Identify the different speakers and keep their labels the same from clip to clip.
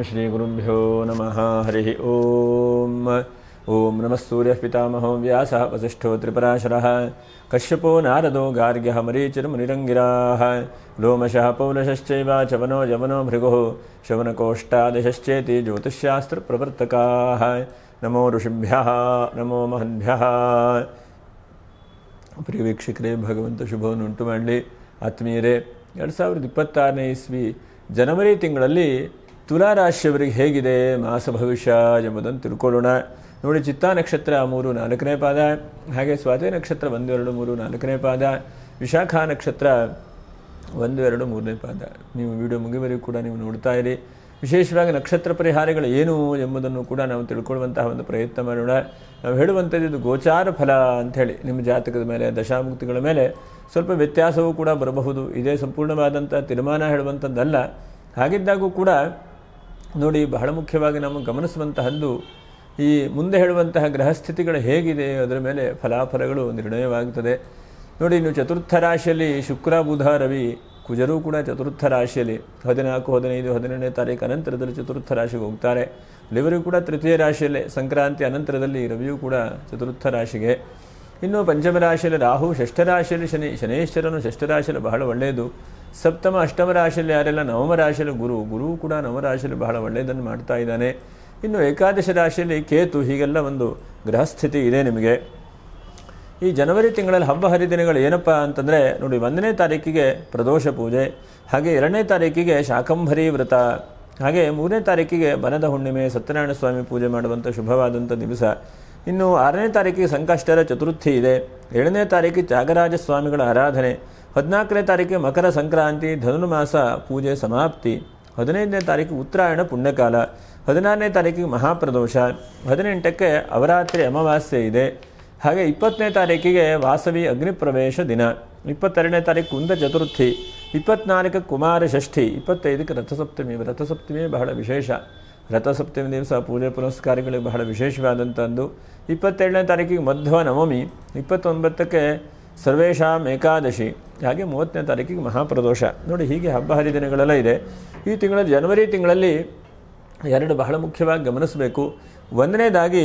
Speaker 1: श्रीगुरुभ्यो नमः हरिः ओम ओम नमः सूर्यः पितामहो व्यासः वसिष्ठो त्रिपराशरः कश्यपो नारदो गार्ग्यः मरीचिर्मुनिरङ्गिराः लोमशः पौलशश्चैव चवनो यवनो भृगुः शवनकोष्ठादिशश्चेति ज्योतिष्शास्त्रप्रवर्तकाः नमो ऋषिभ्यः नमो महद्भ्यः। ಪ್ರಿಯ ವೀಕ್ಷಕರೇ, ಭಗವಂತ ಶುಭವನ್ನು ಉಂಟು ಮಾಡಲಿ. ಆತ್ಮೀಯರೇ, 2026ನೇ ಇಸ್ವಿ ಜನವರಿ ತಿಂಗಳಲ್ಲಿ ತುಲಾ ರಾಶಿಯವರಿಗೆ ಹೇಗಿದೆ ಮಾಸ ಭವಿಷ್ಯ ಎಂಬುದನ್ನು ತಿಳ್ಕೊಳ್ಳೋಣ. ನೋಡಿ, ಚಿತ್ತಾ ನಕ್ಷತ್ರ 3-4ನೇ ಪಾದ, ಹಾಗೆ ಸ್ವಾತಿ ನಕ್ಷತ್ರ 1-2-3-4ನೇ ಪಾದ, ವಿಶಾಖ ನಕ್ಷತ್ರ 1-2-3ನೇ ಪಾದ. ನೀವು ವಿಡಿಯೋ ಮುಗಿವರೆಗೂ ಕೂಡ ನೀವು ನೋಡ್ತಾ ಇರಿ. ವಿಶೇಷವಾಗಿ ನಕ್ಷತ್ರ ಪರಿಹಾರಗಳು ಏನು ಎಂಬುದನ್ನು ಕೂಡ ನಾವು ತಿಳ್ಕೊಳ್ಳುವಂತಹ ಒಂದು ಪ್ರಯತ್ನ ಮಾಡೋಣ. ನಾವು ಹೇಳುವಂಥದ್ದು ಇದು ಗೋಚಾರ ಫಲ ಅಂಥೇಳಿ, ನಿಮ್ಮ ಜಾತಕದ ಮೇಲೆ ದಶಾಮುಕ್ತಿಗಳ ಮೇಲೆ ಸ್ವಲ್ಪ ವ್ಯತ್ಯಾಸವೂ ಕೂಡ ಬರಬಹುದು. ಇದೇ ಸಂಪೂರ್ಣವಾದಂಥ ತೀರ್ಮಾನ ಹೇಳುವಂಥದ್ದಲ್ಲ. ಹಾಗಿದ್ದಾಗೂ ಕೂಡ ನೋಡಿ, ಬಹಳ ಮುಖ್ಯವಾಗಿ ನಾವು ಗಮನಿಸುವಂತಹದ್ದು ಈ ಮುಂದೆ ಹೇಳುವಂತಹ ಗ್ರಹಸ್ಥಿತಿಗಳು ಹೇಗಿದೆ ಅದರ ಮೇಲೆ ಫಲಾಫಲಗಳು ನಿರ್ಣಯವಾಗುತ್ತದೆ. ನೋಡಿ, ಇನ್ನು ಚತುರ್ಥ ರಾಶಿಯಲ್ಲಿ ಶುಕ್ರ, ಬುಧ, ರವಿ, ಕುಜರೂ ಕೂಡ ಚತುರ್ಥ ರಾಶಿಯಲ್ಲಿ 14, 15, 17ನೇ ತಾರೀಕು ಅನಂತರದಲ್ಲಿ ಚತುರ್ಥ ರಾಶಿಗೆ ಹೋಗ್ತಾರೆ. ಇವರಿಗೂ ಕೂಡ ತೃತೀಯ ರಾಶಿಯಲ್ಲೇ ಸಂಕ್ರಾಂತಿ ಅನಂತರದಲ್ಲಿ ರವಿಯೂ ಕೂಡ ಚತುರ್ಥ ರಾಶಿಗೆ. ಇನ್ನು ಪಂಚಮ ರಾಶಿಯಲ್ಲಿ ರಾಹು, ಷಷ್ಠ ರಾಶಿಯಲ್ಲಿ ಶನೇಶ್ವರನು ಷಷ್ಠ ರಾಶಿಯಲ್ಲಿ ಬಹಳ ಒಳ್ಳೆಯದು. ಸಪ್ತಮ ಅಷ್ಟಮ ರಾಶಿಯಲ್ಲಿ ಯಾರೆಲ್ಲ ನವಮ ರಾಶಿಯಲ್ಲಿ ಗುರು ಕೂಡ ನವರಾಶಿಯಲ್ಲಿ ಬಹಳ ಒಳ್ಳೆಯದನ್ನು ಮಾಡ್ತಾ ಇದ್ದಾನೆ. ಇನ್ನು ಏಕಾದಶ ರಾಶಿಯಲ್ಲಿ ಕೇತು. ಹೀಗೆಲ್ಲ ಒಂದು ಗ್ರಹಸ್ಥಿತಿ ಇದೆ ನಿಮಗೆ. ಈ ಜನವರಿ ತಿಂಗಳಲ್ಲಿ ಹಬ್ಬ ಹರಿದಿನಗಳು ಏನಪ್ಪ ಅಂತಂದರೆ ನೋಡಿ, 1ನೇ ತಾರೀಕಿಗೆ ಪ್ರದೋಷ ಪೂಜೆ, ಹಾಗೆ 2ನೇ ತಾರೀಕಿಗೆ ಶಾಕಂಭರಿ ವ್ರತ, ಹಾಗೆ 3ನೇ ತಾರೀಕಿಗೆ ಬನದ ಹುಣ್ಣಿಮೆ, ಸತ್ಯನಾರಾಯಣ ಸ್ವಾಮಿ ಪೂಜೆ ಮಾಡುವಂಥ ಶುಭವಾದಂಥ ದಿವಸ. ಇನ್ನು 6ನೇ ತಾರೀಕಿಗೆ ಸಂಕಷ್ಟರ ಚತುರ್ಥಿ ಇದೆ. 7ನೇ ತಾರೀಕಿಗೆ ತ್ಯಾಗರಾಜ ಸ್ವಾಮಿಗಳ ಆರಾಧನೆ. 14ನೇ ತಾರೀಕಿಗೆ ಮಕರ ಸಂಕ್ರಾಂತಿ, ಧನುರ್ಮಾಸ ಪೂಜೆ ಸಮಾಪ್ತಿ. 15ನೇ ತಾರೀಕು ಉತ್ತರಾಯಣ ಪುಣ್ಯಕಾಲ. 16ನೇ ತಾರೀಕಿಗೆ ಮಹಾಪ್ರದೋಷ. 18ಕ್ಕೆ ಅವರಾತ್ರಿ ಅಮಾವಾಸ್ಯೆ ಇದೆ. ಹಾಗೆ 20ನೇ ತಾರೀಕಿಗೆ ವಾಸವಿ ಅಗ್ನಿಪ್ರವೇಶ ದಿನ. 22ನೇ ತಾರೀಕು ಕುಂದ ಚತುರ್ಥಿ. 24ಕ್ಕೆ ಕುಮಾರ ಷಷ್ಠಿ. 25ಕ್ಕೆ ರಥಸಪ್ತಮಿ. ರಥಸಪ್ತಮಿ ಬಹಳ ವಿಶೇಷ. ರಥಸಪ್ತಮಿ ದಿವಸ ಪೂಜೆ ಪುನಸ್ಕಾರಗಳಿಗೆ ಬಹಳ ವಿಶೇಷವಾದಂಥದ್ದು. 27ನೇ ತಾರೀಕಿಗೆ ಮಧ್ವ ನವಮಿ. 29ಕ್ಕೆ ಸರ್ವೇಶಾಂ ಏಕಾದಶಿ. ಹಾಗೆ 30ನೇ ತಾರೀಕಿಗೆ ಮಹಾಪ್ರದೋಷ. ನೋಡಿ, ಹೀಗೆ ಹಬ್ಬ ಹರಿದಿನಗಳೆಲ್ಲ ಇದೆ. ಈ ತಿಂಗಳ ಜನವರಿ ತಿಂಗಳಲ್ಲಿ 2 ಬಹಳ ಮುಖ್ಯವಾಗಿ ಗಮನಿಸಬೇಕು. 1ನೇದಾಗಿ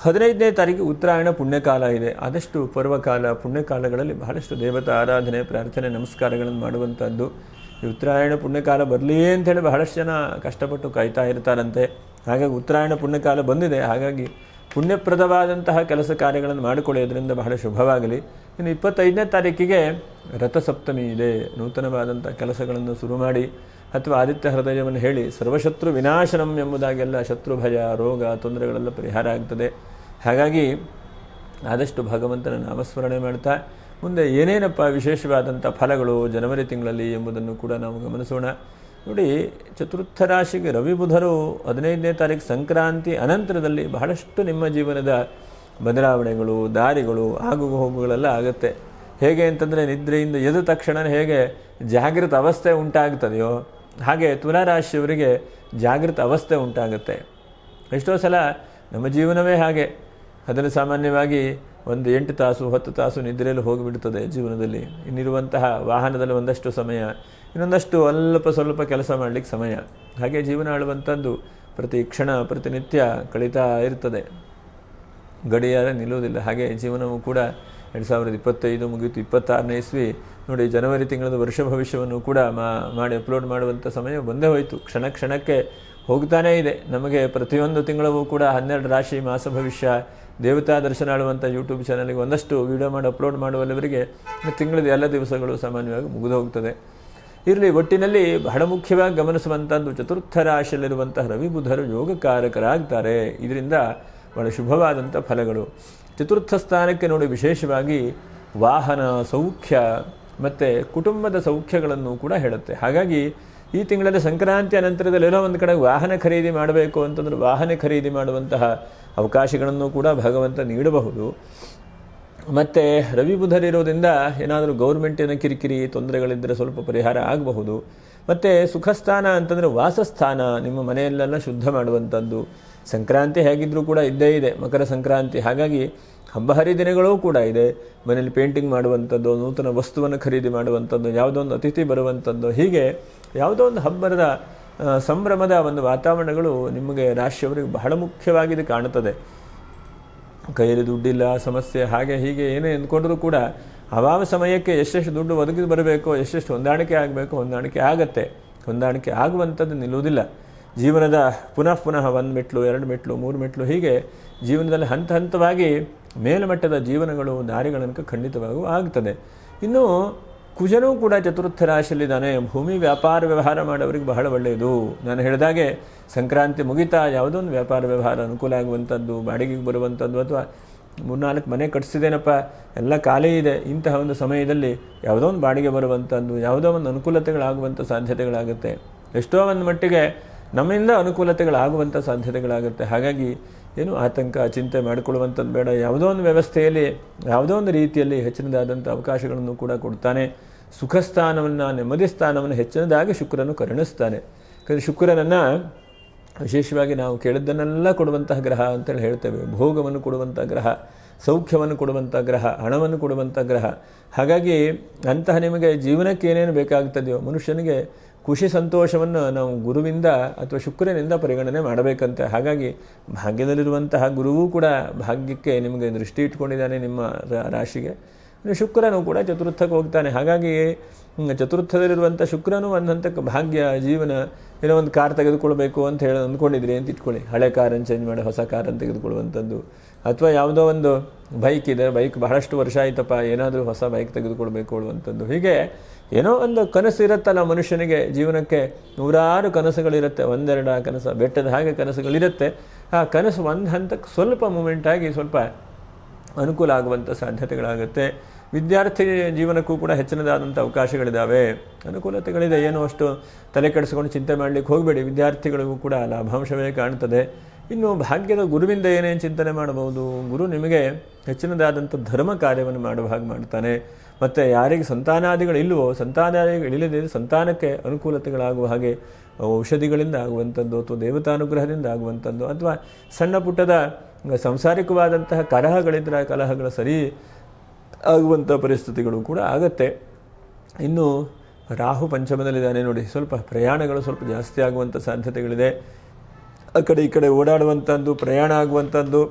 Speaker 1: 15ನೇ ತಾರೀಕು ಉತ್ತರಾಯಣ ಪುಣ್ಯಕಾಲ ಇದೆ. ಆದಷ್ಟು ಪರ್ವಕಾಲ ಪುಣ್ಯಕಾಲಗಳಲ್ಲಿ ಬಹಳಷ್ಟು ದೇವತಾ ಆರಾಧನೆ, ಪ್ರಾರ್ಥನೆ, ನಮಸ್ಕಾರಗಳನ್ನು ಮಾಡುವಂಥದ್ದು. ಈ ಉತ್ತರಾಯಣ ಪುಣ್ಯಕಾಲ ಬರಲಿ ಅಂಥೇಳಿ ಬಹಳಷ್ಟು ಜನ ಕಷ್ಟಪಟ್ಟು ಕಾಯ್ತಾ ಇರ್ತಾರಂತೆ. ಹಾಗಾಗಿ ಉತ್ತರಾಯಣ ಪುಣ್ಯಕಾಲ ಬಂದಿದೆ. ಹಾಗಾಗಿ ಪುಣ್ಯಪ್ರದವಾದಂತಹ ಕೆಲಸ ಕಾರ್ಯಗಳನ್ನು ಮಾಡಿಕೊಳ್ಳಿ, ಅದರಿಂದ ಬಹಳ ಶುಭವಾಗಲಿ. ಇನ್ನು 25ನೇ ತಾರೀಕಿಗೆ ರಥಸಪ್ತಮಿ ಇದೆ. ನೂತನವಾದಂಥ ಕೆಲಸಗಳನ್ನು ಶುರು ಮಾಡಿ ಅಥವಾ ಆದಿತ್ಯ ಹೃದಯವನ್ನು ಹೇಳಿ ಸರ್ವಶತ್ರು ವಿನಾಶನಂ ಎಂಬುದಾಗೆಲ್ಲ ಶತ್ರು ಭಯ, ರೋಗ, ತೊಂದರೆಗಳೆಲ್ಲ ಪರಿಹಾರ ಆಗ್ತದೆ. ಹಾಗಾಗಿ ಆದಷ್ಟು ಭಗವಂತನ ನಾಮಸ್ಮರಣೆ ಮಾಡ್ತಾ ಮುಂದೆ ಏನೇನಪ್ಪ ವಿಶೇಷವಾದಂಥ ಫಲಗಳು ಜನವರಿ ತಿಂಗಳಲ್ಲಿ ಎಂಬುದನ್ನು ಕೂಡ ನಾವು ಗಮನಿಸೋಣ. ನೋಡಿ, ಚತುರ್ಥ ರಾಶಿಗೆ ರವಿ ಬುಧರು 15ನೇ ತಾರೀಕು ಸಂಕ್ರಾಂತಿ ಅನಂತರದಲ್ಲಿ ಬಹಳಷ್ಟು ನಿಮ್ಮ ಜೀವನದ ಬದಲಾವಣೆಗಳು, ದಾರಿಗಳು, ಆಗು ಹೋಗುಗಳೆಲ್ಲ ಆಗುತ್ತೆ. ಹೇಗೆ ಅಂತಂದರೆ, ನಿದ್ರೆಯಿಂದ ಎದ್ದ ತಕ್ಷಣ ಹೇಗೆ ಜಾಗೃತ ಅವಸ್ಥೆ ಉಂಟಾಗ್ತದೆಯೋ ಹಾಗೆ ತುಲಾರಾಶಿಯವರಿಗೆ ಜಾಗೃತ ಅವಸ್ಥೆ ಉಂಟಾಗುತ್ತೆ. ಎಷ್ಟೋ ಸಲ ನಮ್ಮ ಜೀವನವೇ ಹಾಗೆ. ಅದನ್ನು ಸಾಮಾನ್ಯವಾಗಿ ಒಂದು 8 ತಾಸು 10 ತಾಸು ನಿದ್ರೆಯಲ್ಲಿ ಹೋಗಿಬಿಡ್ತದೆ ಜೀವನದಲ್ಲಿ. ಇನ್ನಿರುವಂತಹ ವಾಹನದಲ್ಲಿ ಒಂದಷ್ಟು ಸಮಯ, ಇನ್ನೊಂದಷ್ಟು ಸ್ವಲ್ಪ ಕೆಲಸ ಮಾಡಲಿಕ್ಕೆ ಸಮಯ. ಹಾಗೆ ಜೀವನ ಆಳುವಂಥದ್ದು ಪ್ರತಿ ಕ್ಷಣ ಪ್ರತಿನಿತ್ಯ ಕಳೀತಾ ಇರ್ತದೆ, ಗಡಿಯಾರ ನಿಲ್ಲುವುದಿಲ್ಲ. ಹಾಗೆ ಜೀವನವೂ ಕೂಡ 2025 ಮುಗಿಯಿತು. 26ನೇ ಇಸ್ವಿ ನೋಡಿ, ಜನವರಿ ತಿಂಗಳದ ವರ್ಷ ಭವಿಷ್ಯವನ್ನು ಕೂಡ ಮಾಡಿ ಅಪ್ಲೋಡ್ ಮಾಡುವಂಥ ಸಮಯ ಬಂದೇ ಹೋಯಿತು. ಕ್ಷಣ ಕ್ಷಣಕ್ಕೆ ಹೋಗ್ತಾನೇ ಇದೆ. ನಮಗೆ ಪ್ರತಿಯೊಂದು ತಿಂಗಳವೂ ಕೂಡ 12 ರಾಶಿ ಮಾಸ ಭವಿಷ್ಯ, ದೇವತಾ ದರ್ಶನ ಆಳುವಂಥ ಯೂಟ್ಯೂಬ್ ಚಾನಲ್ಗೆ ಒಂದಷ್ಟು ವಿಡಿಯೋ ಮಾಡಿ ಅಪ್ಲೋಡ್ ಮಾಡುವಲ್ಲಿವರೆಗೆ ತಿಂಗಳದ ಎಲ್ಲ ದಿವಸಗಳು ಸಾಮಾನ್ಯವಾಗಿ ಮುಗಿದು ಹೋಗ್ತದೆ. ಇರಲಿ, ಒಟ್ಟಿನಲ್ಲಿ ಬಹಳ ಮುಖ್ಯವಾಗಿ ಗಮನಿಸುವಂಥದ್ದು ಚತುರ್ಥ ರಾಶಿಯಲ್ಲಿರುವಂತಹ ರವಿ ಬುಧರು ಯೋಗಕಾರಕರಾಗ್ತಾರೆ. ಇದರಿಂದ ಬಹಳ ಶುಭವಾದಂಥ ಫಲಗಳು. ಚತುರ್ಥ ಸ್ಥಾನಕ್ಕೆ ನೋಡಿ, ವಿಶೇಷವಾಗಿ ವಾಹನ ಸೌಖ್ಯ ಮತ್ತು ಕುಟುಂಬದ ಸೌಖ್ಯಗಳನ್ನು ಕೂಡ ಹೇಳುತ್ತೆ. ಹಾಗಾಗಿ ಈ ತಿಂಗಳಲ್ಲಿ ಸಂಕ್ರಾಂತಿ ಅನಂತರದಲ್ಲಿ ಎಲ್ಲೋ ಒಂದು ಕಡೆ ವಾಹನ ಖರೀದಿ ಮಾಡಬೇಕು ಅಂತಂದರೆ ವಾಹನ ಖರೀದಿ ಮಾಡುವಂತಹ ಅವಕಾಶಗಳನ್ನು ಕೂಡ ಭಗವಂತ ನೀಡಬಹುದು. ಮತ್ತು ರವಿ ಬುಧರಿರೋದ್ರಿಂದ ಏನಾದರೂ ಗೌರ್ಮೆಂಟಿನ ಕಿರಿಕಿರಿ ತೊಂದರೆಗಳಿದ್ದರೆ ಸ್ವಲ್ಪ ಪರಿಹಾರ ಆಗಬಹುದು. ಮತ್ತು ಸುಖಸ್ಥಾನ ಅಂತಂದರೆ ವಾಸಸ್ಥಾನ, ನಿಮ್ಮ ಮನೆಯಲ್ಲೆಲ್ಲ ಶುದ್ಧ ಮಾಡುವಂಥದ್ದು. ಸಂಕ್ರಾಂತಿ ಹೇಗಿದ್ದರೂ ಕೂಡ ಇದ್ದೇ ಇದೆ, ಮಕರ ಸಂಕ್ರಾಂತಿ. ಹಾಗಾಗಿ ಹಬ್ಬ ಹರಿದಿನಗಳೂ ಕೂಡ ಇದೆ. ಮನೇಲಿ ಪೇಂಟಿಂಗ್ ಮಾಡುವಂಥದ್ದು, ನೂತನ ವಸ್ತುವನ್ನು ಖರೀದಿ ಮಾಡುವಂಥದ್ದು, ಯಾವುದೋ ಒಂದು ಅತಿಥಿ ಬರುವಂಥದ್ದು, ಹೀಗೆ ಯಾವುದೋ ಒಂದು ಹಬ್ಬದ ಸಂಭ್ರಮದ ಒಂದು ವಾತಾವರಣಗಳು ನಿಮಗೆ ರಾಶಿಯವರಿಗೆ ಬಹಳ ಮುಖ್ಯವಾಗಿದೆ ಕಾಣುತ್ತದೆ. ಕೈಯಲ್ಲಿ ದುಡ್ಡಿಲ್ಲ, ಸಮಸ್ಯೆ, ಹಾಗೆ ಹೀಗೆ ಏನೇ ಅಂದ್ಕೊಂಡ್ರೂ ಕೂಡ ಅವಾವ ಸಮಯಕ್ಕೆ ಎಷ್ಟೆಷ್ಟು ದುಡ್ಡು ಒದಗಿ ಬರಬೇಕೋ, ಎಷ್ಟೆಷ್ಟು ಹೊಂದಾಣಿಕೆ ಆಗಬೇಕು ಹೊಂದಾಣಿಕೆ ಆಗತ್ತೆ. ಹೊಂದಾಣಿಕೆ ಆಗುವಂಥದ್ದು ನಿಲ್ಲುವುದಿಲ್ಲ. ಜೀವನದ ಪುನಃ ಪುನಃ 1 ಮೆಟ್ಲು 2 ಮೆಟ್ಲು 3 ಮೆಟ್ಲು ಹೀಗೆ ಜೀವನದಲ್ಲಿ ಹಂತ ಹಂತವಾಗಿ ಮೇಲ್ಮಟ್ಟದ ಜೀವನಗಳು ದಾರಿಗಳನ್ನು ಖಂಡಿತವಾಗೂ ಆಗ್ತದೆ. ಇನ್ನು ಕುಜನೂ ಕೂಡ ಚತುರ್ಥ ರಾಶಿಯಲ್ಲಿದ್ದಾನೆ. ಭೂಮಿ ವ್ಯಾಪಾರ ವ್ಯವಹಾರ ಮಾಡೋರಿಗೆ ಬಹಳ ಒಳ್ಳೆಯದು. ನಾನು ಹೇಳಿದಾಗೆ ಸಂಕ್ರಾಂತಿ ಮುಗಿತಾ ಯಾವುದೋ ಒಂದು ವ್ಯಾಪಾರ ವ್ಯವಹಾರ ಅನುಕೂಲ ಆಗುವಂಥದ್ದು, ಬಾಡಿಗೆಗೆ ಬರುವಂಥದ್ದು, ಅಥವಾ 3-4 ಮನೆ ಕಟ್ಟಿಸಿದೇನಪ್ಪ ಎಲ್ಲ ಖಾಲಿ ಇದೆ, ಇಂತಹ ಒಂದು ಸಮಯದಲ್ಲಿ ಯಾವುದೋ ಒಂದು ಬಾಡಿಗೆ ಬರುವಂಥದ್ದು, ಯಾವುದೋ ಒಂದು ಅನುಕೂಲತೆಗಳಾಗುವಂಥ ಸಾಧ್ಯತೆಗಳಾಗುತ್ತೆ. ಎಷ್ಟೋ ಒಂದು ಮಟ್ಟಿಗೆ ನಮ್ಮಿಂದ ಅನುಕೂಲತೆಗಳಾಗುವಂಥ ಸಾಧ್ಯತೆಗಳಾಗುತ್ತೆ. ಹಾಗಾಗಿ ಏನು ಆತಂಕ ಚಿಂತೆ ಮಾಡಿಕೊಳ್ಳುವಂಥದ್ದು ಬೇಡ. ಯಾವುದೋ ಒಂದು ವ್ಯವಸ್ಥೆಯಲ್ಲಿ ಯಾವುದೋ ಒಂದು ರೀತಿಯಲ್ಲಿ ಹೆಚ್ಚಿನದಾದಂಥ ಅವಕಾಶಗಳನ್ನು ಕೂಡ ಕೊಡ್ತಾನೆ. ಸುಖ ಸ್ಥಾನವನ್ನು, ನೆಮ್ಮದಿ ಸ್ಥಾನವನ್ನು ಹೆಚ್ಚಿನದಾಗಿ ಶುಕ್ರನು ಕರುಣಿಸ್ತಾನೆ. ಯಾಕಂದರೆ ಶುಕ್ರನನ್ನು ವಿಶೇಷವಾಗಿ ನಾವು ಕೇಳಿದ್ದನ್ನೆಲ್ಲ ಕೊಡುವಂತಹ ಗ್ರಹ ಅಂತೇಳಿ ಹೇಳ್ತೇವೆ. ಭೋಗವನ್ನು ಕೊಡುವಂಥ ಗ್ರಹ, ಸೌಖ್ಯವನ್ನು ಕೊಡುವಂಥ ಗ್ರಹ, ಹಣವನ್ನು ಕೊಡುವಂಥ ಗ್ರಹ. ಹಾಗಾಗಿ ಅಂತಹ ನಿಮಗೆ ಜೀವನಕ್ಕೆ ಏನೇನು ಬೇಕಾಗ್ತದೆಯೋ, ಮನುಷ್ಯನಿಗೆ ಖುಷಿ ಸಂತೋಷವನ್ನು ನಾವು ಗುರುವಿಂದ ಅಥವಾ ಶುಕ್ರನಿಂದ ಪರಿಗಣನೆ ಮಾಡಬೇಕಂತೆ. ಹಾಗಾಗಿ ಭಾಗ್ಯದಲ್ಲಿರುವಂತಹ ಗುರುವೂ ಕೂಡ ಭಾಗ್ಯಕ್ಕೆ ನಿಮಗೆ ದೃಷ್ಟಿ ಇಟ್ಕೊಂಡಿದ್ದಾನೆ ನಿಮ್ಮ ರಾಶಿಗೆ. ಶುಕ್ರನು ಕೂಡ ಚತುರ್ಥಕ್ಕೆ ಹೋಗ್ತಾನೆ. ಹಾಗಾಗಿ ಚತುರ್ಥದಲ್ಲಿರುವಂಥ ಶುಕ್ರನು ಒಂದು ಹಂತಕ್ಕೆ ಭಾಗ್ಯ, ಜೀವನ, ಏನೋ ಒಂದು ಕಾರ್ ತೆಗೆದುಕೊಳ್ಬೇಕು ಅಂತ ಹೇಳಿ ಅಂದ್ಕೊಂಡಿದ್ರಿ ಅಂತ ಇಟ್ಕೊಳ್ಳಿ. ಹಳೆ ಕಾರನ್ನು ಚೇಂಜ್ ಮಾಡಿ ಹೊಸ ಕಾರನ್ನು ತೆಗೆದುಕೊಳ್ಳುವಂಥದ್ದು, ಅಥವಾ ಯಾವುದೋ ಒಂದು ಬೈಕ್ ಇದೆ, ಬೈಕ್ ಬಹಳಷ್ಟು ವರ್ಷ ಆಯ್ತಪ್ಪ, ಏನಾದರೂ ಹೊಸ ಬೈಕ್ ತೆಗೆದುಕೊಳ್ಬೇಕು ಅನ್ನುವಂಥದ್ದು. ಹೀಗೆ ಏನೋ ಒಂದು ಕನಸು ಇರುತ್ತಲ್ಲ ಮನುಷ್ಯನಿಗೆ. ಜೀವನಕ್ಕೆ ನೂರಾರು ಕನಸುಗಳಿರುತ್ತೆ, ಒಂದೆರಡು ಕನಸು, ಬೆಟ್ಟದ ಹಾಗೆ ಕನಸುಗಳಿರುತ್ತೆ. ಆ ಕನಸು ಒಂದು ಹಂತಕ್ಕೆ ಸ್ವಲ್ಪ ಮೂಮೆಂಟಾಗಿ ಸ್ವಲ್ಪ ಅನುಕೂಲ ಆಗುವಂಥ ಸಾಧ್ಯತೆಗಳಾಗುತ್ತೆ. ವಿದ್ಯಾರ್ಥಿ ಜೀವನಕ್ಕೂ ಕೂಡ ಹೆಚ್ಚಿನದಾದಂಥ ಅವಕಾಶಗಳಿದ್ದಾವೆ, ಅನುಕೂಲತೆಗಳಿದೆ. ಏನೋ ಅಷ್ಟು ತಲೆ ಕೆಡಿಸ್ಕೊಂಡು ಚಿಂತೆ ಮಾಡಲಿಕ್ಕೆ ಹೋಗಬೇಡಿ. ವಿದ್ಯಾರ್ಥಿಗಳಿಗೂ ಕೂಡ ಲಾಭಾಂಶವೇ ಕಾಣ್ತದೆ. ಇನ್ನು ಭಾಗ್ಯದ ಗುರುವಿಂದ ಏನೇನು ಚಿಂತನೆ ಮಾಡಬಹುದು? ಗುರು ನಿಮಗೆ ಹೆಚ್ಚಿನದಾದಂಥ ಧರ್ಮ ಕಾರ್ಯವನ್ನು ಮಾಡುವ ಹಾಗೆ ಮಾಡ್ತಾನೆ. ಮತ್ತು ಯಾರಿಗೆ ಸಂತಾನಾದಿಗಳಿಲ್ವೋ, ಸಂತಾನಾದಿಗಳಿಲ್ಲದೆ ಸಂತಾನಕ್ಕೆ ಅನುಕೂಲತೆಗಳಾಗುವ ಹಾಗೆ ಔಷಧಿಗಳಿಂದ ಆಗುವಂಥದ್ದು, ಅಥವಾ ದೇವತಾನುಗ್ರಹದಿಂದ ಆಗುವಂಥದ್ದು, ಅಥವಾ ಸಣ್ಣ ಪುಟ್ಟದ ಸಂಸಾರಿಕವಾದಂತಹ ಕಲಹಗಳಿದ್ದರೆ ಆ ಕಲಹಗಳ ಸರಿ ಆಗುವಂಥ ಪರಿಸ್ಥಿತಿಗಳು ಕೂಡ ಆಗತ್ತೆ. ಇನ್ನು ರಾಹು ಪಂಚಮದಲ್ಲಿದ್ದಾನೆ ನೋಡಿ, ಸ್ವಲ್ಪ ಪ್ರಯಾಣಗಳು ಸ್ವಲ್ಪ ಜಾಸ್ತಿ ಆಗುವಂಥ ಸಾಧ್ಯತೆಗಳಿದೆ. ಆ ಕಡೆ ಈ ಕಡೆ ಓಡಾಡುವಂಥದ್ದು, ಪ್ರಯಾಣ ಆಗುವಂಥದ್ದು,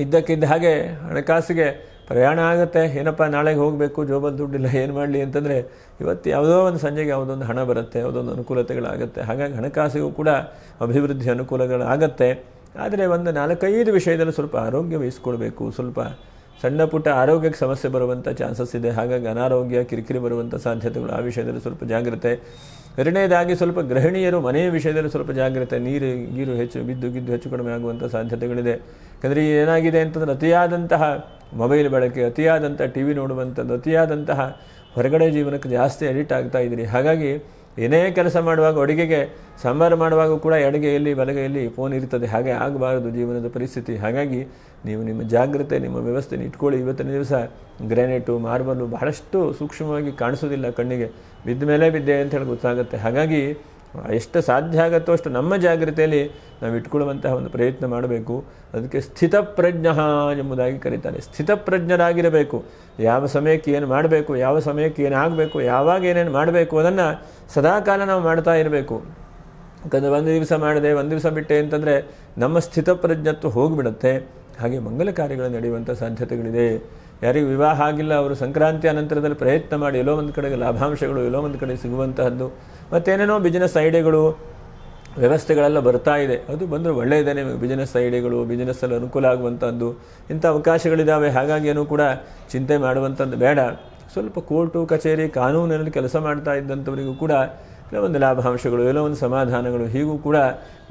Speaker 1: ಇದ್ದಕ್ಕಿದ್ದ ಹಾಗೆ ಹಣಕಾಸಿಗೆ ಪ್ರಯಾಣ ಆಗುತ್ತೆ. ಏನಪ್ಪ ನಾಳೆಗೆ ಹೋಗಬೇಕು, ಜೋಬಲ್ಲಿ ದುಡ್ಡಿಲ್ಲ, ಏನು ಮಾಡಲಿ ಅಂತಂದರೆ ಇವತ್ತು ಯಾವುದೋ ಒಂದು ಸಂಜೆಗೆ ಯಾವುದೋ ಒಂದು ಹಣ ಬರುತ್ತೆ, ಯಾವುದೊಂದು ಅನುಕೂಲತೆಗಳಾಗುತ್ತೆ. ಹಾಗಾಗಿ ಹಣಕಾಸಿಗೂ ಕೂಡ ಅಭಿವೃದ್ಧಿ ಅನುಕೂಲಗಳಾಗತ್ತೆ. ಆದರೆ ಒಂದು 4-5 ವಿಷಯದಲ್ಲಿ ಸ್ವಲ್ಪ ಆರೋಗ್ಯ ವಹಿಸ್ಕೊಳ್ಬೇಕು. ಸ್ವಲ್ಪ ಸಣ್ಣ ಪುಟ್ಟ ಆರೋಗ್ಯಕ್ಕೆ ಸಮಸ್ಯೆ ಬರುವಂಥ ಚಾನ್ಸಸ್ ಇದೆ. ಹಾಗಾಗಿ ಅನಾರೋಗ್ಯ, ಕಿರಿಕಿರಿ ಬರುವಂಥ ಸಾಧ್ಯತೆಗಳು, ಆ ವಿಷಯದಲ್ಲಿ ಸ್ವಲ್ಪ ಜಾಗ್ರತೆ. ಎರಡನೇದಾಗಿ ಸ್ವಲ್ಪ ಗೃಹಿಣಿಯರು ಮನೆಯ ವಿಷಯದಲ್ಲಿ ಸ್ವಲ್ಪ ಜಾಗ್ರತೆ. ನೀರು ಗೀರು ಹೆಚ್ಚು ಬಿದ್ದು ಹೆಚ್ಚು ಕಡಿಮೆ ಆಗುವಂಥ ಸಾಧ್ಯತೆಗಳಿದೆ. ಯಾಕಂದರೆ ಏನಾಗಿದೆ ಅಂತಂದರೆ ಅತಿಯಾದಂತಹ ಮೊಬೈಲ್ ಬಳಕೆ, ಅತಿಯಾದಂಥ ಟಿ ವಿ ನೋಡುವಂಥದ್ದು, ಅತಿಯಾದಂತಹ ಹೊರಗಡೆ ಜೀವನಕ್ಕೆ ಜಾಸ್ತಿ ಅಡಿಕ್ಟ್ ಆಗ್ತಾ ಇದ್ದೀರಿ. ಹಾಗಾಗಿ ಏನೇ ಕೆಲಸ ಮಾಡುವಾಗ, ಅಡುಗೆಗೆ ಸಾಂಬಾರು ಮಾಡುವಾಗ ಕೂಡ ಎಡಗೈಯಲ್ಲಿ ಬಲಗೈಯಲ್ಲಿ ಫೋನ್ ಇರ್ತದೆ. ಹಾಗೆ ಆಗಬಾರದು ಜೀವನದ ಪರಿಸ್ಥಿತಿ. ಹಾಗಾಗಿ ನೀವು ನಿಮ್ಮ ಜಾಗ್ರತೆ, ನಿಮ್ಮ ವ್ಯವಸ್ಥೆನ ಇಟ್ಕೊಳ್ಳಿ. ಇವತ್ತಿನ ದಿವಸ ಗ್ರಾನೈಟು, ಮಾರ್ಬಲು ಬಹಳಷ್ಟು ಸೂಕ್ಷ್ಮವಾಗಿ ಕಾಣಿಸೋದಿಲ್ಲ ಕಣ್ಣಿಗೆ. ಬಿದ್ದ ಮೇಲೆ ಬಿದ್ದೆ ಅಂತ ಹೇಳಿ ಗೊತ್ತಾಗುತ್ತೆ. ಹಾಗಾಗಿ ಎಷ್ಟು ಸಾಧ್ಯ ಆಗುತ್ತೋ ಅಷ್ಟು ನಮ್ಮ ಜಾಗ್ರತೆಯಲ್ಲಿ ನಾವು ಇಟ್ಕೊಳ್ಳುವಂತಹ ಒಂದು ಪ್ರಯತ್ನ ಮಾಡಬೇಕು. ಅದಕ್ಕೆ ಸ್ಥಿತಪ್ರಜ್ಞ ಎಂಬುದಾಗಿ ಕರೀತಾರೆ. ಸ್ಥಿತಪ್ರಜ್ಞರಾಗಿರಬೇಕು. ಯಾವ ಸಮಯಕ್ಕೆ ಏನು ಮಾಡಬೇಕು, ಯಾವ ಸಮಯಕ್ಕೆ ಏನು ಆಗಬೇಕು, ಯಾವಾಗ ಏನೇನು ಮಾಡಬೇಕು ಅದನ್ನು ಸದಾಕಾಲ ನಾವು ಮಾಡ್ತಾ ಇರಬೇಕು. ಯಾಕಂದರೆ ಒಂದು ದಿವಸ ಮಾಡಿದೆ, ಒಂದು ದಿವಸ ಬಿಟ್ಟೆ ಅಂತಂದರೆ ನಮ್ಮ ಸ್ಥಿತಪ್ರಜ್ಞತ್ವ ಹೋಗಿಬಿಡುತ್ತೆ. ಹಾಗೆ ಮಂಗಲ ಕಾರ್ಯಗಳು ನಡೆಯುವಂಥ ಸಾಧ್ಯತೆಗಳಿದೆ. ಯಾರಿಗೂ ವಿವಾಹ ಆಗಿಲ್ಲ, ಅವರು ಸಂಕ್ರಾಂತಿ ಅನಂತರದಲ್ಲಿ ಪ್ರಯತ್ನ ಮಾಡಿ ಎಲ್ಲೋ ಒಂದು ಕಡೆಗೆ ಲಾಭಾಂಶಗಳು ಎಲ್ಲೋ ಒಂದು ಕಡೆ ಸಿಗುವಂತಹದ್ದು, ಮತ್ತೇನೇನೋ ಬಿಸ್ನೆಸ್ ಐಡಿಯಾಗಳು ವ್ಯವಸ್ಥೆಗಳೆಲ್ಲ ಬರ್ತಾ ಇದೆ. ಅದು ಬಂದರೆ ಒಳ್ಳೆಯದೇ. ನಿಮಗೆ ಬಿಸ್ನೆಸ್ ಐಡಿಯಾಗಳು, ಬಿಸ್ನೆಸ್ಸಲ್ಲಿ ಅನುಕೂಲ ಆಗುವಂಥದ್ದು ಇಂಥ ಅವಕಾಶಗಳಿದ್ದಾವೆ. ಹಾಗಾಗಿ ಏನೂ ಕೂಡ ಚಿಂತೆ ಮಾಡುವಂಥದ್ದು ಬೇಡ. ಸ್ವಲ್ಪ ಕೋರ್ಟು ಕಚೇರಿ ಕಾನೂನಿನಲ್ಲಿ ಕೆಲಸ ಮಾಡ್ತಾ ಇದ್ದಂಥವರಿಗೂ ಕೂಡ ಎಲ್ಲೋ ಒಂದು ಲಾಭಾಂಶಗಳು, ಎಲ್ಲೋ ಒಂದು ಸಮಾಧಾನಗಳು ಹೀಗೂ ಕೂಡ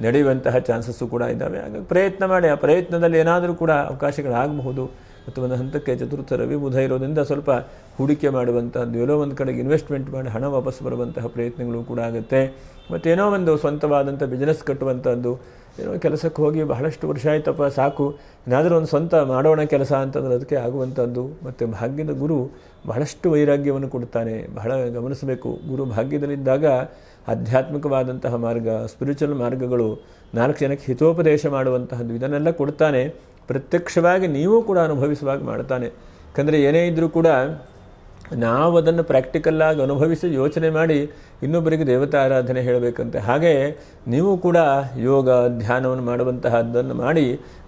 Speaker 1: ನಡೆಯುವಂತಹ ಚಾನ್ಸಸ್ಸು ಕೂಡ ಇದ್ದಾವೆ. ಹಾಗಾಗಿ ಪ್ರಯತ್ನ ಮಾಡಿ. ಆ ಪ್ರಯತ್ನದಲ್ಲಿ ಏನಾದರೂ ಕೂಡ ಅವಕಾಶಗಳಾಗಬಹುದು. ಮತ್ತು ಒಂದು ಹಂತಕ್ಕೆ ಚತುರ್ಥ ರವಿ ಬುಧ ಇರೋದ್ರಿಂದ ಸ್ವಲ್ಪ ಹೂಡಿಕೆ ಮಾಡುವಂಥದ್ದು, ಎಲ್ಲೋ ಒಂದು ಕಡೆಗೆ ಇನ್ವೆಸ್ಟ್ಮೆಂಟ್ ಮಾಡಿ ಹಣ ವಾಪಸ್ ಬರುವಂತಹ ಪ್ರಯತ್ನಗಳು ಕೂಡ ಆಗುತ್ತೆ. ಮತ್ತೇನೋ ಒಂದು ಸ್ವಂತವಾದಂಥ ಬಿಸ್ನೆಸ್ ಕಟ್ಟುವಂಥದ್ದು, ಏನೋ ಕೆಲಸಕ್ಕೆ ಹೋಗಿ ಬಹಳಷ್ಟು ವರ್ಷ ಆಯ್ತಪ್ಪ ಸಾಕು, ಏನಾದರೂ ಒಂದು ಸ್ವಂತ ಮಾಡೋಣ ಕೆಲಸ ಅಂತಂದ್ರೆ ಅದಕ್ಕೆ ಆಗುವಂಥದ್ದು. ಮತ್ತು ಭಾಗ್ಯದ ಗುರು ಬಹಳಷ್ಟು ವೈರಾಗ್ಯವನ್ನು ಕೊಡ್ತಾನೆ. ಬಹಳ ಗಮನಿಸಬೇಕು. ಗುರು ಭಾಗ್ಯದಲ್ಲಿದ್ದಾಗ ಆಧ್ಯಾತ್ಮಿಕವಾದಂತಹ ಮಾರ್ಗ, ಸ್ಪಿರಿಚುವಲ್ ಮಾರ್ಗಗಳು, 4 ಜನಕ್ಕೆ ಹಿತೋಪದೇಶ ಮಾಡುವಂತಹದ್ದು ಇದನ್ನೆಲ್ಲ ಕೊಡ್ತಾನೆ. ಪ್ರತ್ಯಕ್ಷವಾಗಿ ನೀವು ಕೂಡ ಅನುಭವಿಸುವಾಗ ಮಾಡ್ತಾನೆ. ಯಾಕಂದರೆ ಏನೇ ಇದ್ದರೂ ಕೂಡ ನಾವು ಅದನ್ನು ಪ್ರಾಕ್ಟಿಕಲ್ಲಾಗಿ ಅನುಭವಿಸಿ ಯೋಚನೆ ಮಾಡಿ ಇನ್ನೊಬ್ಬರಿಗೆ ದೇವತಾ ಆರಾಧನೆ ಹೇಳಬೇಕಂತೆ. ಹಾಗೆ ನೀವು ಕೂಡ ಯೋಗ ಧ್ಯಾನವನ್ನು ಮಾಡುವಂತಹದ್ದನ್ನು ಮಾಡಿ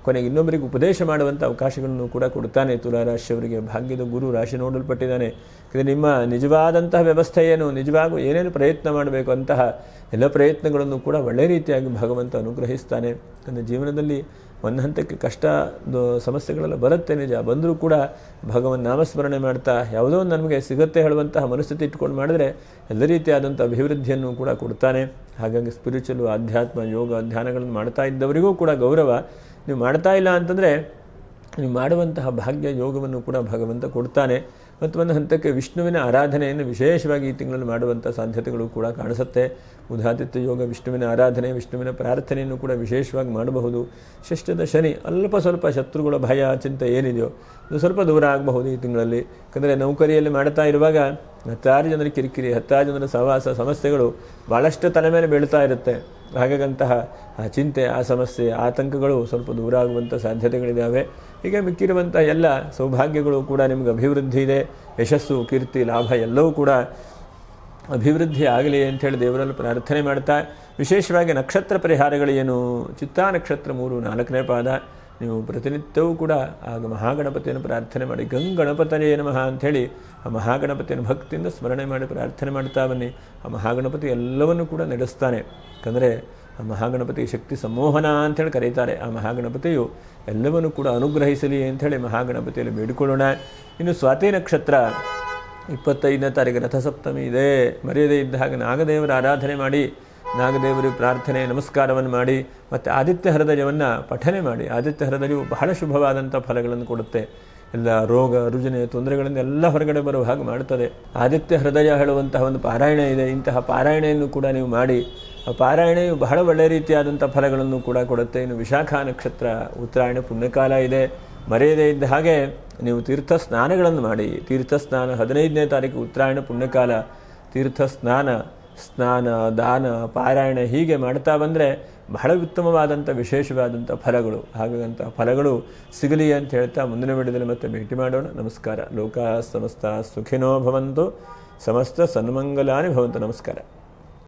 Speaker 1: ಕೊನೆಗೆ ಇನ್ನೊಬ್ಬರಿಗೆ ಉಪದೇಶ ಮಾಡುವಂಥ ಅವಕಾಶಗಳನ್ನು ಕೂಡ ಕೊಡ್ತಾನೆ. ತುಲಾರಾಶಿಯವರಿಗೆ ಭಾಗ್ಯದ ಗುರು ರಾಶಿ ನೋಡಲ್ಪಟ್ಟಿದ್ದಾನೆ. ಇದು ನಿಮ್ಮ ನಿಜವಾದಂತಹ ವ್ಯವಸ್ಥೆ ಏನು, ನಿಜವಾಗೂ ಏನೇನು ಪ್ರಯತ್ನ ಮಾಡಬೇಕು ಅಂತಹ ಎಲ್ಲ ಪ್ರಯತ್ನಗಳನ್ನು ಕೂಡ ಒಳ್ಳೆ ರೀತಿಯಾಗಿ ಭಗವಂತ ಅನುಗ್ರಹಿಸ್ತಾನೆ. ನನ್ನ ಜೀವನದಲ್ಲಿ ಒಂದು ಹಂತಕ್ಕೆ ಕಷ್ಟ ಸಮಸ್ಯೆಗಳೆಲ್ಲ ಬರುತ್ತೆ ನಿಜ, ಬಂದರೂ ಕೂಡ ಭಗವನ್ ನಾಮಸ್ಮರಣೆ ಮಾಡ್ತಾ ಯಾವುದೋ ಒಂದು ನಮಗೆ ಸಿಗುತ್ತೆ ಹೇಳುವಂತಹ ಮನಸ್ಥಿತಿ ಇಟ್ಕೊಂಡು ಮಾಡಿದ್ರೆ ಎಲ್ಲ ರೀತಿಯಾದಂಥ ಅಭಿವೃದ್ಧಿಯನ್ನು ಕೂಡ ಕೊಡ್ತಾನೆ. ಹಾಗಾಗಿ ಸ್ಪಿರಿಚುವಲ್ ಆಧ್ಯಾತ್ಮ ಯೋಗ ಧ್ಯಾನಗಳನ್ನು ಮಾಡ್ತಾ ಇದ್ದವರಿಗೂ ಕೂಡ ಗೌರವ. ನೀವು ಮಾಡ್ತಾ ಇಲ್ಲ ಅಂತಂದರೆ ನೀವು ಮಾಡುವಂತಹ ಭಾಗ್ಯ ಯೋಗವನ್ನು ಕೂಡ ಭಗವಂತ ಕೊಡ್ತಾನೆ. ಮತ್ತು ಒಂದು ಹಂತಕ್ಕೆ ವಿಷ್ಣುವಿನ ಆರಾಧನೆಯನ್ನು ವಿಶೇಷವಾಗಿ ಈ ತಿಂಗಳಲ್ಲಿ ಮಾಡುವಂಥ ಸಾಧ್ಯತೆಗಳು ಕೂಡ ಕಾಣಿಸುತ್ತೆ. ಉದಾದಿತ್ಯ ಯೋಗ, ವಿಷ್ಣುವಿನ ಆರಾಧನೆ, ವಿಷ್ಣುವಿನ ಪ್ರಾರ್ಥನೆಯನ್ನು ಕೂಡ ವಿಶೇಷವಾಗಿ ಮಾಡಬಹುದು. ಷಷ್ಠದ ಶನಿ ಅಲ್ಪ ಸ್ವಲ್ಪ ಶತ್ರುಗಳ ಭಯ ಚಿಂತೆ ಏನಿದೆಯೋ ಅದು ಸ್ವಲ್ಪ ದೂರ ಆಗಬಹುದು ಈ ತಿಂಗಳಲ್ಲಿ. ಯಾಕಂದರೆ ನೌಕರಿಯಲ್ಲಿ ಮಾಡ್ತಾ ಇರುವಾಗ 10 ಜನರ ಕಿರಿಕಿರಿ, 10 ಜನರ ಸಹವಾಸ ಸಮಸ್ಯೆಗಳು ಭಾಳಷ್ಟು ತಲೆ ಮೇಲೆ ಬೀಳ್ತಾ ಇರುತ್ತೆ. ಹಾಗಾಗಂತಹ ಆ ಚಿಂತೆ, ಆ ಸಮಸ್ಯೆ, ಆತಂಕಗಳು ಸ್ವಲ್ಪ ದೂರ ಆಗುವಂಥ ಸಾಧ್ಯತೆಗಳಿದ್ದಾವೆ. ಹೀಗೆ ಮಿಕ್ಕಿರುವಂಥ ಎಲ್ಲ ಸೌಭಾಗ್ಯಗಳು ಕೂಡ ನಿಮಗೆ ಅಭಿವೃದ್ಧಿ ಇದೆ. ಯಶಸ್ಸು, ಕೀರ್ತಿ, ಲಾಭ ಎಲ್ಲವೂ ಕೂಡ ಅಭಿವೃದ್ಧಿ ಆಗಲಿ ಅಂಥೇಳಿ ದೇವರಲ್ಲಿ ಪ್ರಾರ್ಥನೆ ಮಾಡ್ತಾ, ವಿಶೇಷವಾಗಿ ನಕ್ಷತ್ರ ಪರಿಹಾರಗಳೇನು, ಚಿತ್ತಾ ನಕ್ಷತ್ರ 3, 4ನೇ ಪಾದ ನೀವು ಪ್ರತಿನಿತ್ಯವೂ ಕೂಡ ಆಗ ಮಹಾಗಣಪತಿಯನ್ನು ಪ್ರಾರ್ಥನೆ ಮಾಡಿ. ಗಂಗಣಪತನೇ ನಮಃ ಅಂಥೇಳಿ ಆ ಮಹಾಗಣಪತಿಯನ್ನು ಭಕ್ತಿಯಿಂದ ಸ್ಮರಣೆ ಮಾಡಿ ಪ್ರಾರ್ಥನೆ ಮಾಡ್ತಾ ಬನ್ನಿ. ಆ ಮಹಾಗಣಪತಿ ಎಲ್ಲವನ್ನೂ ಕೂಡ ನಡೆಸ್ತಾನೆ. ಯಾಕಂದರೆ ಆ ಮಹಾಗಣಪತಿ ಶಕ್ತಿ ಸಂಮೋಹನ ಅಂಥೇಳಿ ಕರೀತಾರೆ. ಆ ಮಹಾಗಣಪತಿಯು ಎಲ್ಲವನ್ನೂ ಕೂಡ ಅನುಗ್ರಹಿಸಲಿ ಅಂಥೇಳಿ ಮಹಾಗಣಪತಿಯಲ್ಲಿ ಬೇಡಿಕೊಳ್ಳೋಣ. ಇನ್ನು ಸ್ವಾತಿ ನಕ್ಷತ್ರ 25ನೇ ತಾರೀಕು ರಥಸಪ್ತಮಿ ಇದೆ. ಮರೆಯದೇ ಇದ್ದ ಹಾಗೆ ನಾಗದೇವರ ಆರಾಧನೆ ಮಾಡಿ, ನಾಗದೇವರಿಗೆ ಪ್ರಾರ್ಥನೆ ನಮಸ್ಕಾರವನ್ನು ಮಾಡಿ, ಮತ್ತು ಆದಿತ್ಯ ಹೃದಯವನ್ನು ಪಠನೆ ಮಾಡಿ. ಆದಿತ್ಯ ಹೃದಯವು ಬಹಳ ಶುಭವಾದಂಥ ಫಲಗಳನ್ನು ಕೊಡುತ್ತೆ. ಎಲ್ಲ ರೋಗ ರುಜಿನ ತೊಂದರೆಗಳಿಂದ ಎಲ್ಲ ಹೊರಗಡೆ ಬರುವ ಹಾಗೆ ಮಾಡುತ್ತದೆ. ಆದಿತ್ಯ ಹೃದಯ ಹೇಳುವಂತಹ ಒಂದು ಪಾರಾಯಣ ಇದೆ. ಇಂತಹ ಪಾರಾಯಣೆಯನ್ನು ಕೂಡ ನೀವು ಮಾಡಿ. ಆ ಪಾರಾಯಣೆಯು ಬಹಳ ಒಳ್ಳೆಯ ರೀತಿಯಾದಂಥ ಫಲಗಳನ್ನು ಕೂಡ ಕೊಡುತ್ತೆ. ಇನ್ನು ವಿಶಾಖ ನಕ್ಷತ್ರ ಉತ್ತರಾಯಣ ಪುಣ್ಯಕಾಲ ಇದೆ. ಮರೆಯದೇ ಇದ್ದ ಹಾಗೆ ನೀವು ತೀರ್ಥ ಸ್ನಾನಗಳನ್ನು ಮಾಡಿ. ತೀರ್ಥ ಸ್ನಾನ 15ನೇ ತಾರೀಕು ಉತ್ತರಾಯಣ ಪುಣ್ಯಕಾಲ. ತೀರ್ಥ ಸ್ನಾನ ದಾನ ಪಾರಾಯಣ ಹೀಗೆ ಮಾಡ್ತಾ ಬಂದರೆ ಬಹಳ ಉತ್ತಮವಾದಂಥ ವಿಶೇಷವಾದಂಥ ಫಲಗಳು, ಹಾಗಂಥ ಫಲಗಳು ಸಿಗಲಿ ಅಂತ ಹೇಳ್ತಾ ಮುಂದಿನ ವಿಡಿಯೋದಲ್ಲಿ ಮತ್ತೆ ಭೇಟಿ ಮಾಡೋಣ. ನಮಸ್ಕಾರ. ಲೋಕ ಸಮಸ್ತ ಸುಖಿನೋ ಭವಂತು, ಸಮಸ್ತ ಸನ್ಮಂಗಲಾನಿ ಭವಂತು. ನಮಸ್ಕಾರ.